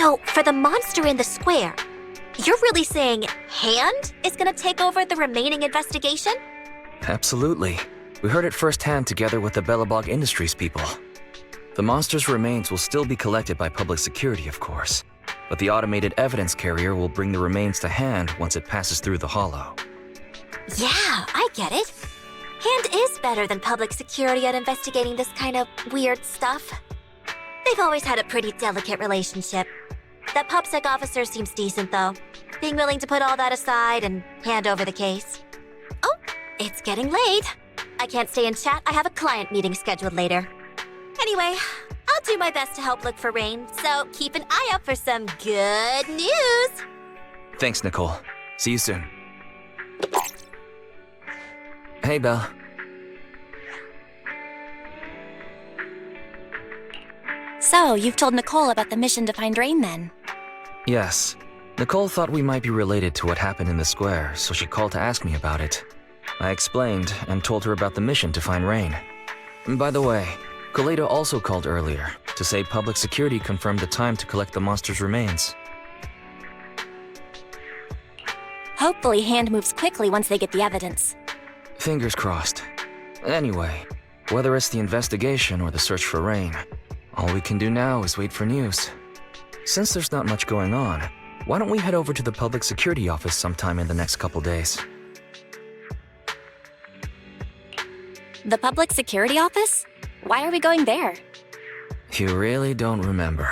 So, for the monster in the square, you're really saying Hand is gonna take over the remaining investigation? Absolutely. We heard it firsthand together with the Belobog Industries people. The monster's remains will still be collected by public security, of course, but the automated evidence carrier will bring the remains to Hand once it passes through the hollow. Yeah, I get it. Hand is better than public security at investigating this kind of weird stuff. They've always had a pretty delicate relationship. That PubSec officer seems decent, though, being willing to put all that aside and hand over the case. Oh, it's getting late. I can't stay in chat. I have a client meeting scheduled later. Anyway, I'll do my best to help look for Rain, so keep an eye out for some good news. Thanks, Nicole. See you soon. Hey, Belle. So, you've told Nicole about the mission to find Rain then? Yes. Nicole thought we might be related to what happened in the square, so she called to ask me about it. I explained and told her about the mission to find Rain. By the way, Koleda also called earlier to say public security confirmed the time to collect the monster's remains. Hopefully Hand moves quickly once they get the evidence. Fingers crossed. Anyway, whether it's the investigation or the search for Rain, all we can do now is wait for news. Since there's not much going on, why don't we head over to the public security office sometime in the next couple days? The public security office? Why are we going there? You really don't remember.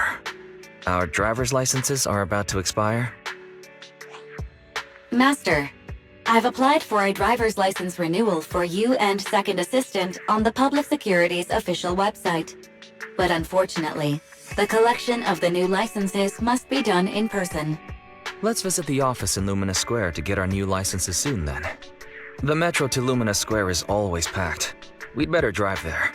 Our driver's licenses are about to expire. Master, I've applied for a driver's license renewal for you and Second Assistant on the Public Security's official website. But unfortunately, the collection of the new licenses must be done in person. Let's visit the office in Lumina Square to get our new licenses soon then. The metro to Lumina Square is always packed. We'd better drive there.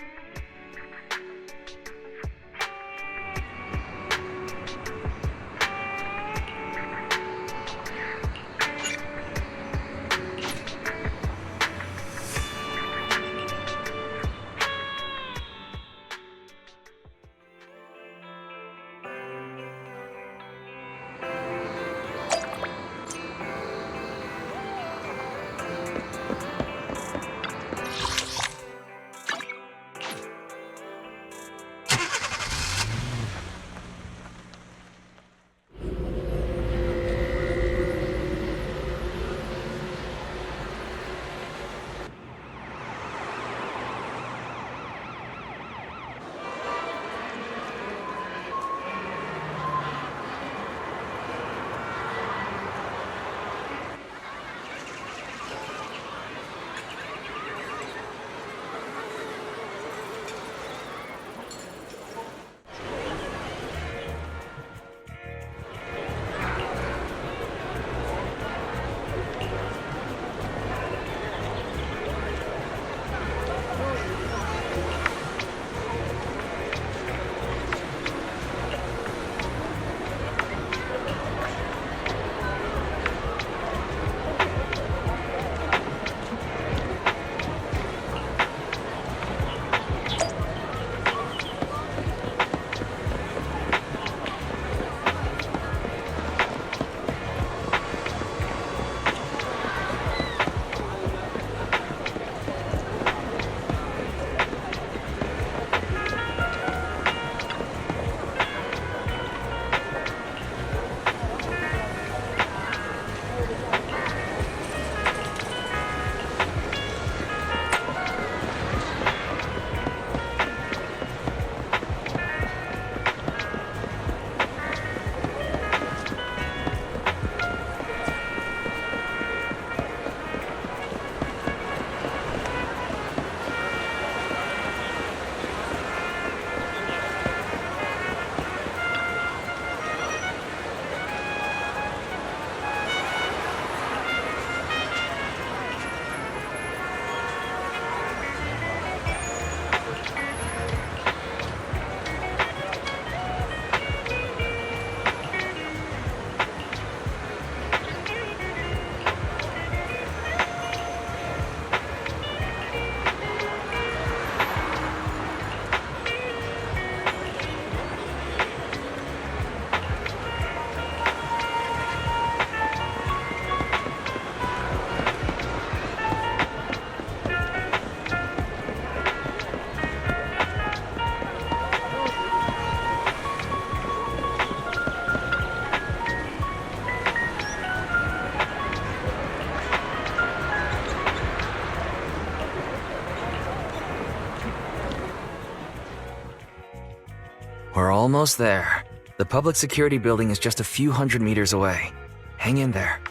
We're almost there. The public security building is just a few hundred meters away. Hang in there.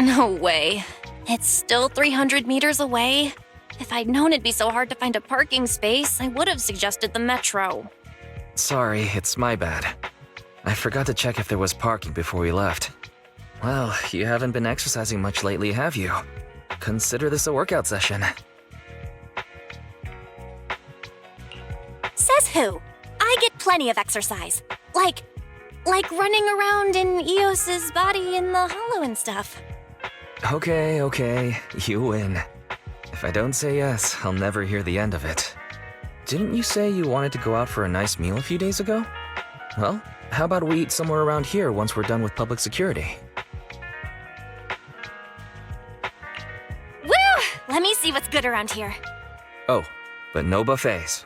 No way. It's still 300 meters away? If I'd known it'd be so hard to find a parking space, I would have suggested the metro. Sorry, it's my bad. I forgot to check if there was parking before we left. Well, you haven't been exercising much lately, have you? Consider this a workout session. Says who? I get plenty of exercise. Like running around in Eos's body in the hollow and stuff. Okay, you win. If I don't say yes, I'll never hear the end of it. Didn't you say you wanted to go out for a nice meal a few days ago? Well, how about we eat somewhere around here once we're done with public security? Woo! Let me see what's good around here. Oh, but no buffets.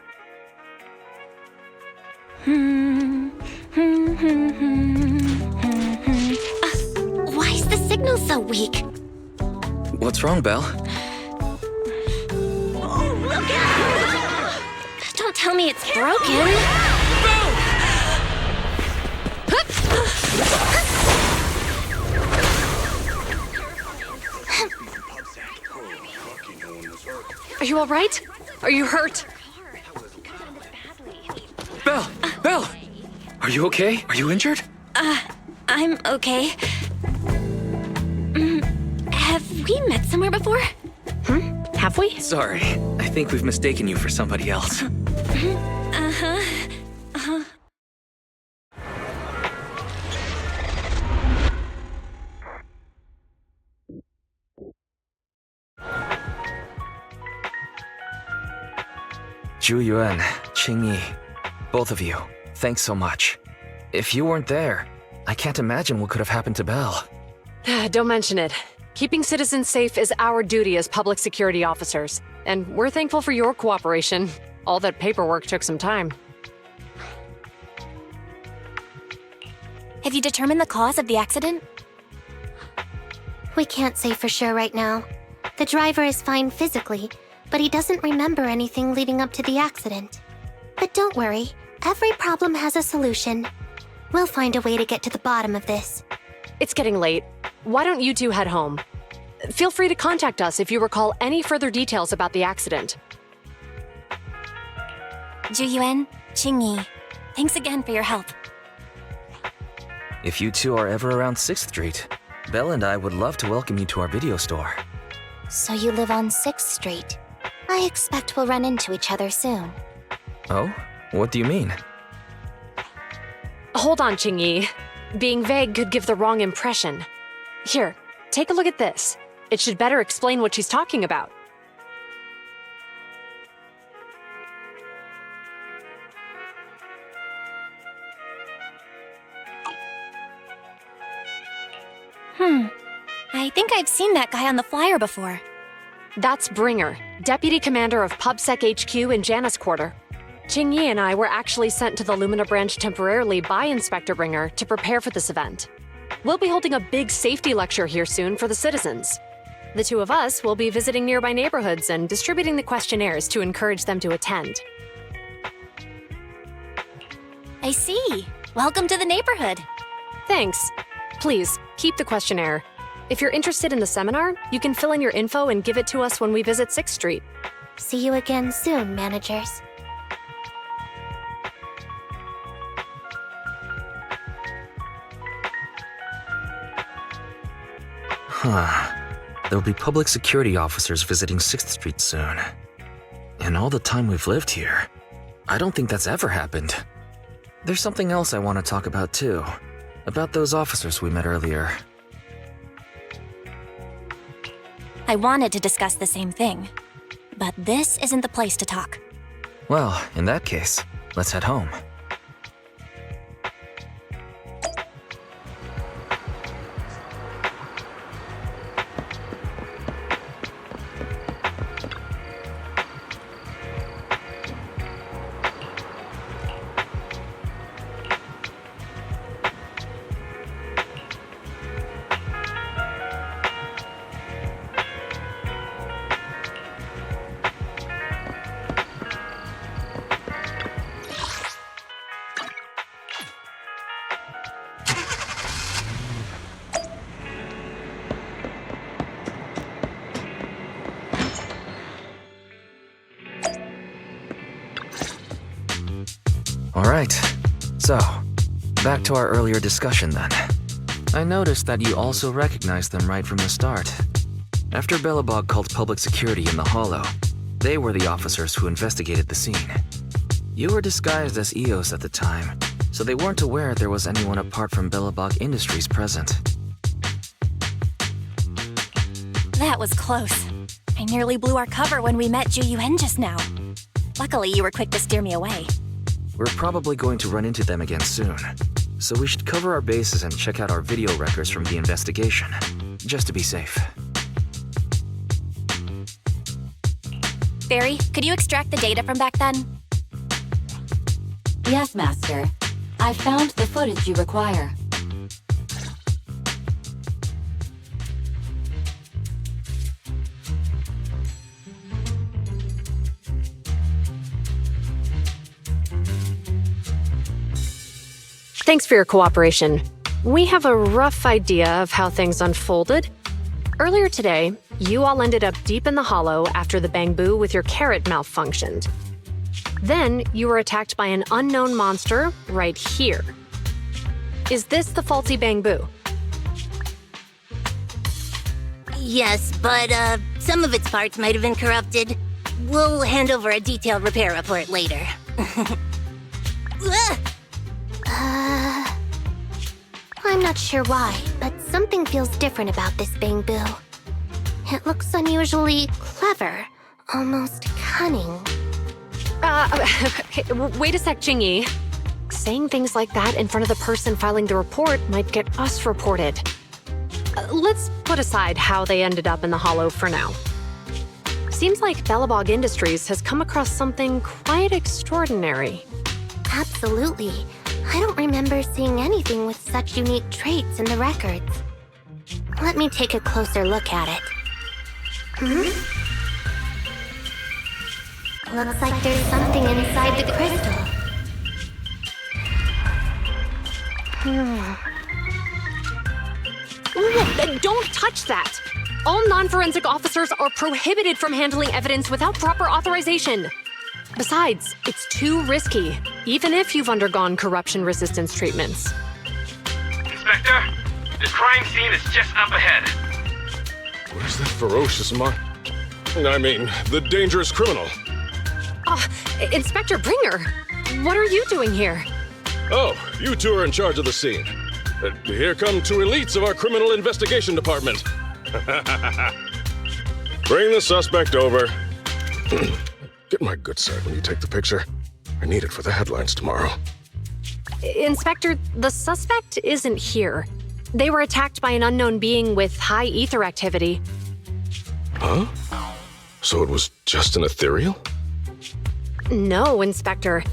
Why is the signal so weak? What's wrong, Belle? Don't tell me it's broken. Are you all right? Are you hurt? Belle! Are you okay? Are you injured? I'm okay. Have we met somewhere before? Have we? Sorry, I think we've mistaken you for somebody else. Zhu Yuan, Qingyi, both of you, thanks so much. If you weren't there, I can't imagine what could have happened to Belle. Don't mention it. Keeping citizens safe is our duty as public security officers, and we're thankful for your cooperation. All that paperwork took some time. Have you determined the cause of the accident? We can't say for sure right now. The driver is fine physically, but he doesn't remember anything leading up to the accident. But don't worry, every problem has a solution. We'll find a way to get to the bottom of this. It's getting late. Why don't you two head home? Feel free to contact us if you recall any further details about the accident. Zhu Yuan, Qingyi, thanks again for your help. If you two are ever around 6th Street, Belle and I would love to welcome you to our video store. So you live on 6th Street. I expect we'll run into each other soon. Oh? What do you mean? Hold on, Qingyi. Being vague could give the wrong impression. Here, take a look at this. It should better explain what she's talking about. I think I've seen that guy on the flyer before. That's Bringer, Deputy Commander of PubSec HQ in Janus Quarter. Qingyi and I were actually sent to the Lumina branch temporarily by Inspector Bringer to prepare for this event. We'll be holding a big safety lecture here soon for the citizens. The two of us will be visiting nearby neighborhoods and distributing the questionnaires to encourage them to attend. I see. Welcome to the neighborhood. Thanks. Please, keep the questionnaire. If you're interested in the seminar, you can fill in your info and give it to us when we visit 6th Street. See you again soon, managers. There'll be public security officers visiting 6th Street soon. In all the time we've lived here, I don't think that's ever happened. There's something else I want to talk about too. About those officers we met earlier. I wanted to discuss the same thing, but this isn't the place to talk. Well, in that case, let's head home. Right. So, back to our earlier discussion then. I noticed that you also recognized them right from the start. After Belobog called public security in the Hollow, they were the officers who investigated the scene. You were disguised as EOS at the time, so they weren't aware there was anyone apart from Belobog Industries present. That was close. I nearly blew our cover when we met Zhu Yuan just now. Luckily, you were quick to steer me away. We're probably going to run into them again soon, so we should cover our bases and check out our video records from the investigation, just to be safe. Barry, could you extract the data from back then? Yes, Master. I found the footage you require. Thanks for your cooperation. We have a rough idea of how things unfolded. Earlier today, you all ended up deep in the Hollow after the bamboo with your carrot malfunctioned. Then, you were attacked by an unknown monster right here. Is this the faulty bamboo? Yes, but some of its parts might have been corrupted. We'll hand over a detailed repair report later. I'm not sure why, but something feels different about this bamboo. It looks unusually clever, almost cunning. Wait a sec, Qingyi. Saying things like that in front of the person filing the report might get us reported. Let's put aside how they ended up in the Hollow for now. Seems like Belobog Industries has come across something quite extraordinary. Absolutely. I don't remember seeing anything with such unique traits in the records. Let me take a closer look at it. Looks like there's something inside the crystal. Don't touch that! All non-forensic officers are prohibited from handling evidence without proper authorization. Besides, it's too risky, even if you've undergone corruption resistance treatments. Inspector, the crime scene is just up ahead. Where's that ferocious the dangerous criminal? Inspector Bringer, what are you doing here? Oh, you two are in charge of the scene. Here come two elites of our criminal investigation department. Bring the suspect over. Get my good side when you take the picture. I need it for the headlines tomorrow. Inspector, the suspect isn't here. They were attacked by an unknown being with high ether activity. Huh? So it was just an ethereal? No, Inspector.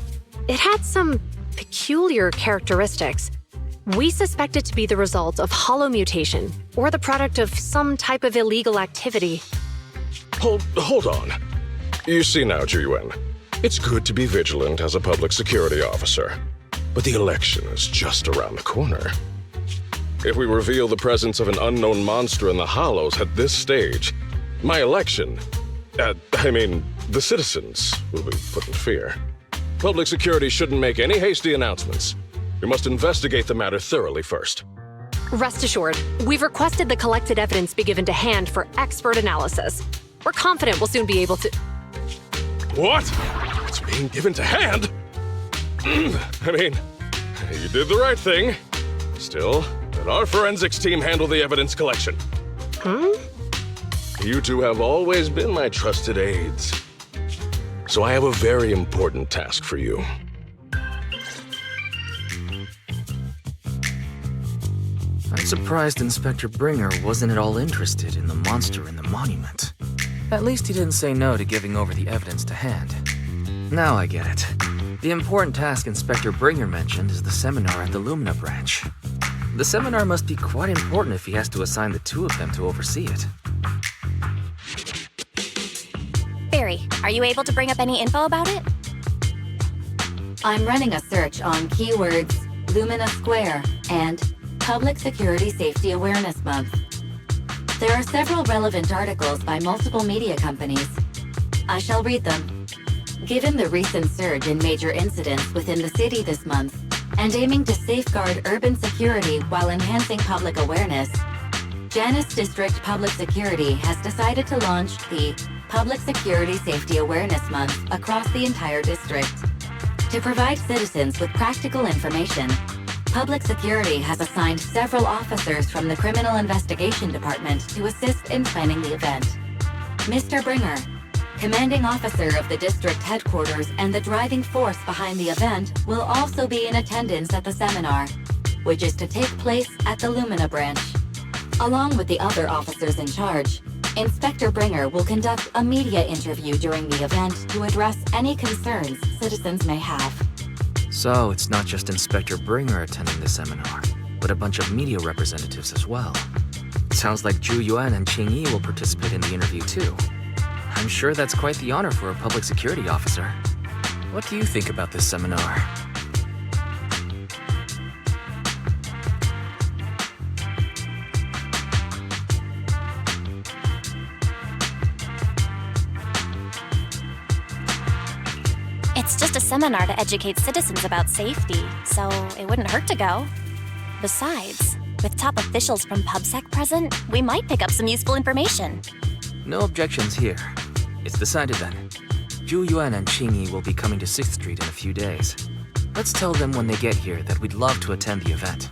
It had some peculiar characteristics. We suspect it to be the result of hollow mutation, or the product of some type of illegal activity. Hold on. You see now, Zhu Yuan, it's good to be vigilant as a public security officer, but the election is just around the corner. If we reveal the presence of an unknown monster in the Hollows at this stage, my election, the citizens will be put in fear. Public security shouldn't make any hasty announcements. We must investigate the matter thoroughly first. Rest assured, we've requested the collected evidence be given to hand for expert analysis. We're confident we'll soon be able to... What? It's being given to hand? You did the right thing. Still, let our forensics team handle the evidence collection. You two have always been my trusted aides. So I have a very important task for you. I'm surprised Inspector Bringer wasn't at all interested in the monster in the monument. At least he didn't say no to giving over the evidence to hand. Now I get it. The important task Inspector Bringer mentioned is the seminar at the Lumina branch. The seminar must be quite important if he has to assign the two of them to oversee it. Barry, are you able to bring up any info about it? I'm running a search on keywords Lumina Square and Public Security Safety Awareness Month. There are several relevant articles by multiple media companies. I shall read them. Given the recent surge in major incidents within the city this month, and aiming to safeguard urban security while enhancing public awareness, Janus District Public Security has decided to launch the Public Security Safety Awareness Month across the entire district. To provide citizens with practical information, Public Security has assigned several officers from the Criminal Investigation Department to assist in planning the event. Mr. Bringer, commanding officer of the district headquarters and the driving force behind the event, will also be in attendance at the seminar, which is to take place at the Lumina branch. Along with the other officers in charge, Inspector Bringer will conduct a media interview during the event to address any concerns citizens may have. So it's not just Inspector Bringer attending the seminar, but a bunch of media representatives as well. Sounds like Zhu Yuan and Qingyi will participate in the interview too. I'm sure that's quite the honor for a public security officer. What do you think about this seminar? It's just a seminar to educate citizens about safety, so it wouldn't hurt to go. Besides, with top officials from PubSec present, we might pick up some useful information. No objections here. It's decided then. Zhu Yuan and Qingyi will be coming to 6th Street in a few days. Let's tell them when they get here that we'd love to attend the event.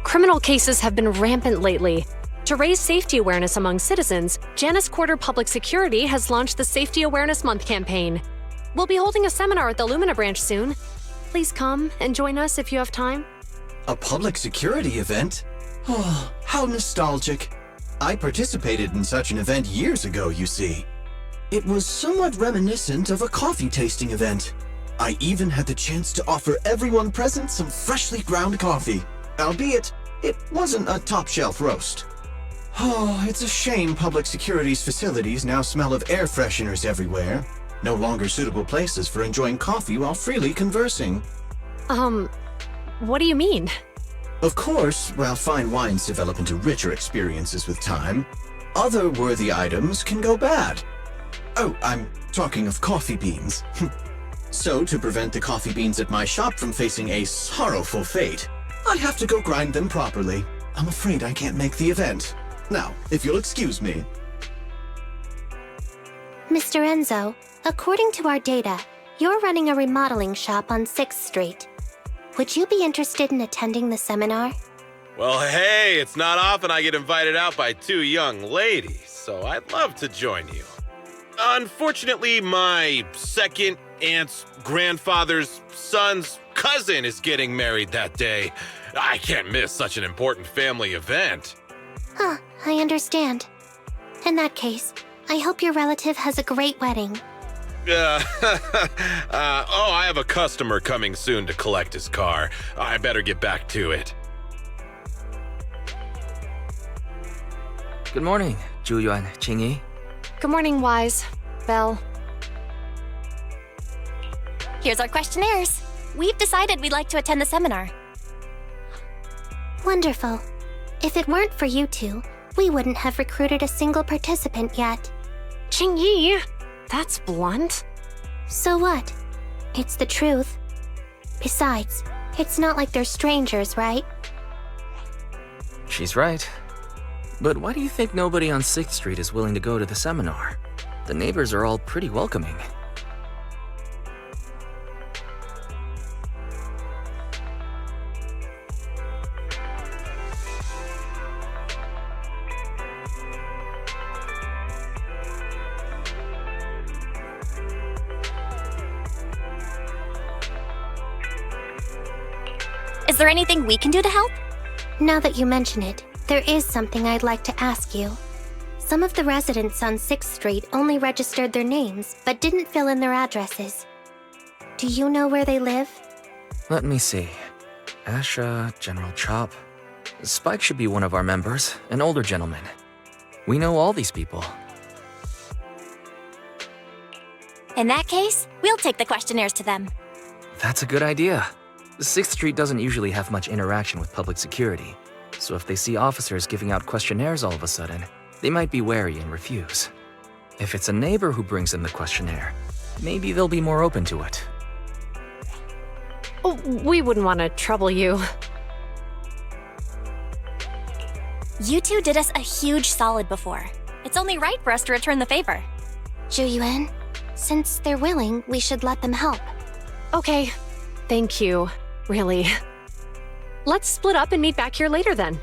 Criminal cases have been rampant lately. To raise safety awareness among citizens, Janus Quarter Public Security has launched the Safety Awareness Month campaign. We'll be holding a seminar at the Lumina branch soon. Please come and join us if you have time. A public security event? Oh, how nostalgic. I participated in such an event years ago, you see. It was somewhat reminiscent of a coffee tasting event. I even had the chance to offer everyone present some freshly ground coffee, albeit it wasn't a top-shelf roast. Oh, it's a shame public security's facilities now smell of air fresheners everywhere. No longer suitable places for enjoying coffee while freely conversing. What do you mean? Of course, while fine wines develop into richer experiences with time, other worthy items can go bad. Oh, I'm talking of coffee beans. So, to prevent the coffee beans at my shop from facing a sorrowful fate, I have to go grind them properly. I'm afraid I can't make the event. Now, if you'll excuse me. Mr. Enzo, according to our data, you're running a remodeling shop on 6th Street. Would you be interested in attending the seminar? Well, hey, it's not often I get invited out by two young ladies, so I'd love to join you. Unfortunately, my second aunt's grandfather's son's cousin is getting married that day. I can't miss such an important family event. Huh, I understand. In that case, I hope your relative has a great wedding. I have a customer coming soon to collect his car. I better get back to it. Good morning, Zhu Yuan, Qingyi. Good morning, Wise. Belle. Here's our questionnaires. We've decided we'd like to attend the seminar. Wonderful. If it weren't for you two, we wouldn't have recruited a single participant yet. Qingyi, that's blunt. So what? It's the truth. Besides, it's not like they're strangers, right? She's right. But why do you think nobody on 6th Street is willing to go to the seminar? The neighbors are all pretty welcoming. Is there anything we can do to help? Now that you mention it, there is something I'd like to ask you. Some of the residents on 6th Street only registered their names, but didn't fill in their addresses. Do you know where they live? Let me see. Asha, General Chop. Spike should be one of our members, an older gentleman. We know all these people. In that case, we'll take the questionnaires to them. That's a good idea. 6th Street doesn't usually have much interaction with public security, so if they see officers giving out questionnaires all of a sudden, they might be wary and refuse. If it's a neighbor who brings in the questionnaire, maybe they'll be more open to it. Oh, we wouldn't want to trouble you. You two did us a huge solid before. It's only right for us to return the favor. Zhu Yuan, since they're willing, we should let them help. Okay, thank you. Really. Let's split up and meet back here later then.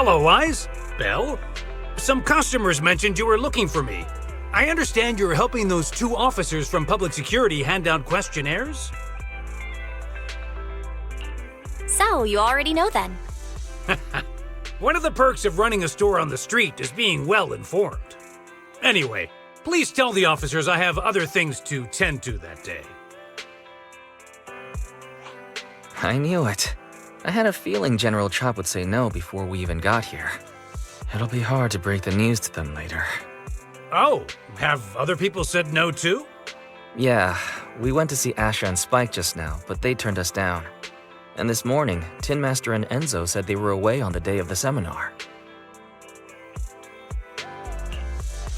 Hello, Wise. Belle? Some customers mentioned you were looking for me. I understand you're helping those two officers from public security hand out questionnaires? So, you already know then. One of the perks of running a store on the street is being well informed. Anyway, please tell the officers I have other things to tend to that day. I knew it. I had a feeling General Chop would say no before we even got here. It'll be hard to break the news to them later. Oh, have other people said no too? Yeah, we went to see Asha and Spike just now, but they turned us down. And this morning, Tin Master and Enzo said they were away on the day of the seminar.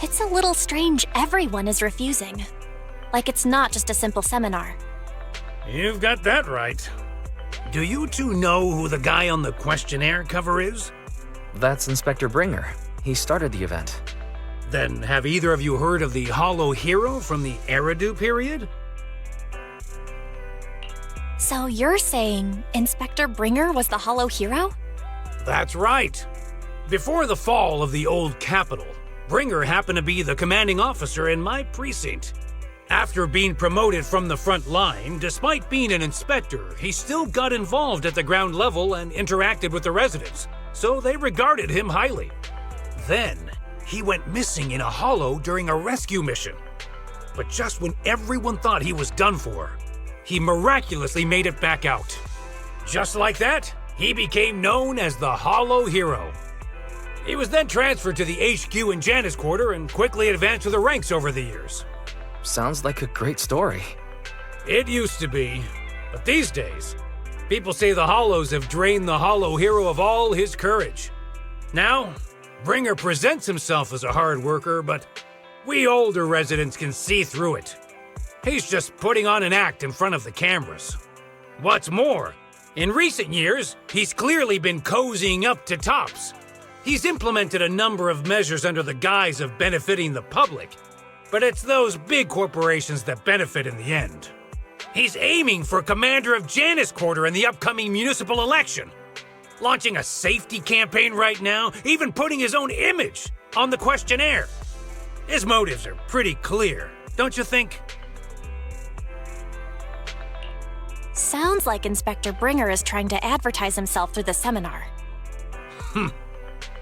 It's a little strange everyone is refusing. Like it's not just a simple seminar. You've got that right. do you two know who the guy on the questionnaire cover is? That's Inspector Bringer. He started the event. Then have either of you heard of the Hollow Hero from the Eridu period? So you're saying Inspector Bringer was the Hollow Hero? That's right. Before the fall of the old capital, Bringer happened to be the commanding officer in my precinct. After being promoted from the front line, despite being an inspector, he still got involved at the ground level and interacted with the residents, so they regarded him highly. Then, he went missing in a hollow during a rescue mission. But just when everyone thought he was done for, he miraculously made it back out. Just like that, he became known as the Hollow Hero. He was then transferred to the HQ in Janus Quarter and quickly advanced to the ranks over the years. Sounds like a great story. It used to be, but these days, people say the Hollows have drained the Hollow Hero of all his courage. Now, Bringer presents himself as a hard worker, but we older residents can see through it. He's just putting on an act in front of the cameras. What's more, in recent years, he's clearly been cozying up to tops. He's implemented a number of measures under the guise of benefiting the public, but it's those big corporations that benefit in the end. He's aiming for commander of Janus Quarter in the upcoming municipal election, launching a safety campaign right now, even putting his own image on the questionnaire. His motives are pretty clear, don't you think? Sounds like Inspector Bringer is trying to advertise himself through the seminar.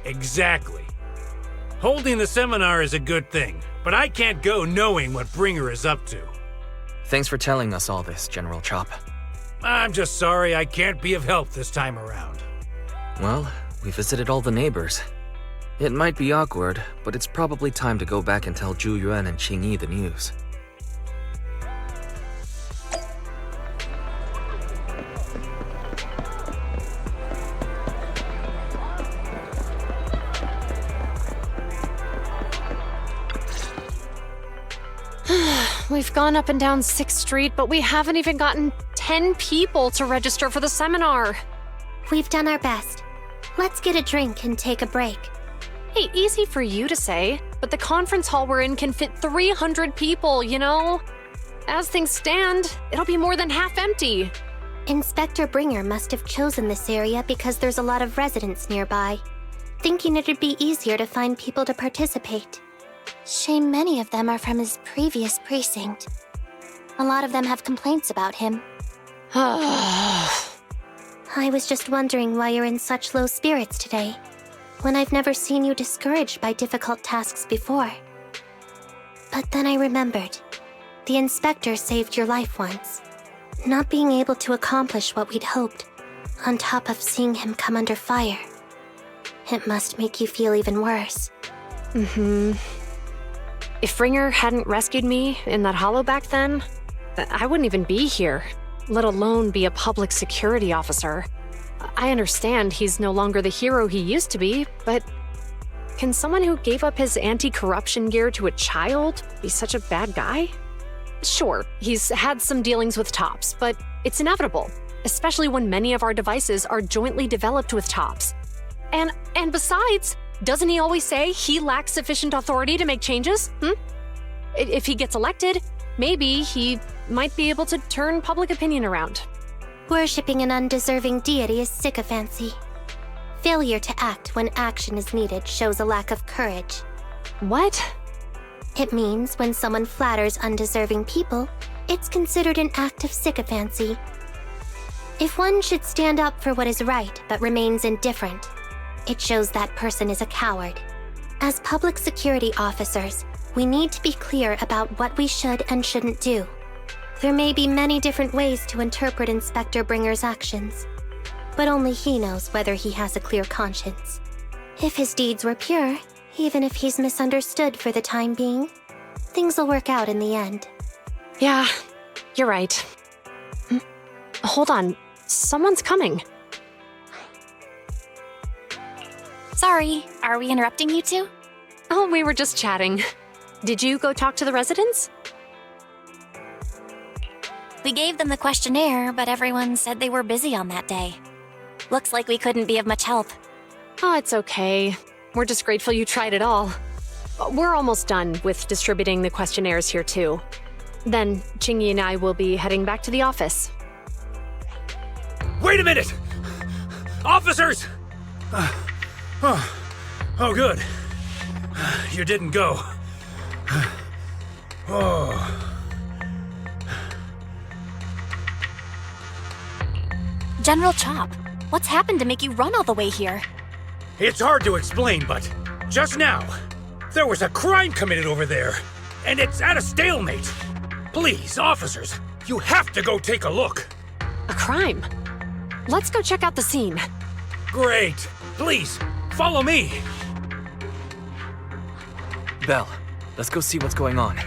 Exactly. Holding the seminar is a good thing, but I can't go knowing what Bringer is up to. Thanks for telling us all this, General Chop. I'm just sorry I can't be of help this time around. Well, we visited all the neighbors. It might be awkward, but it's probably time to go back and tell Zhu Yuan and Qingyi the news. We've gone up and down 6th Street, but we haven't even gotten 10 people to register for the seminar. We've done our best. Let's get a drink and take a break. Hey, easy for you to say, but the conference hall we're in can fit 300 people, you know? As things stand, it'll be more than half empty. Inspector Bringer must have chosen this area because there's a lot of residents nearby, thinking it'd be easier to find people to participate. Shame many of them are from his previous precinct. A lot of them have complaints about him. I was just wondering why you're in such low spirits today, when I've never seen you discouraged by difficult tasks before. But then I remembered. The inspector saved your life once. Not being able to accomplish what we'd hoped, on top of seeing him come under fire. It must make you feel even worse. If Bringer hadn't rescued me in that hollow back then, I wouldn't even be here, let alone be a public security officer. I understand he's no longer the hero he used to be, but can someone who gave up his anti-corruption gear to a child be such a bad guy? Sure, he's had some dealings with Tops, but it's inevitable, especially when many of our devices are jointly developed with Tops. And besides, doesn't he always say he lacks sufficient authority to make changes? If he gets elected, maybe he might be able to turn public opinion around. Worshipping an undeserving deity is sycophancy. Failure to act when action is needed shows a lack of courage. What? It means when someone flatters undeserving people, it's considered an act of sycophancy. If one should stand up for what is right but remains indifferent, it shows that person is a coward. As public security officers, we need to be clear about what we should and shouldn't do. There may be many different ways to interpret Inspector Bringer's actions, but only he knows whether he has a clear conscience. If his deeds were pure, even if he's misunderstood for the time being, things will work out in the end. Yeah, you're right. Hold on, someone's coming. Sorry, are we interrupting you two? Oh, we were just chatting. Did you go talk to the residents? We gave them the questionnaire, but everyone said they were busy on that day. Looks like we couldn't be of much help. Oh, it's okay. We're just grateful you tried it all. We're almost done with distributing the questionnaires here, too. Then, Qingyi and I will be heading back to the office. Wait a minute! Officers! Oh, good. You didn't go. General Chop, what's happened to make you run all the way here? It's hard to explain, but just now, there was a crime committed over there, and it's at a stalemate. Please, officers, you have to go take a look. A crime? Let's go check out the scene. Great. Please, follow me. Belle, let's go see what's going on.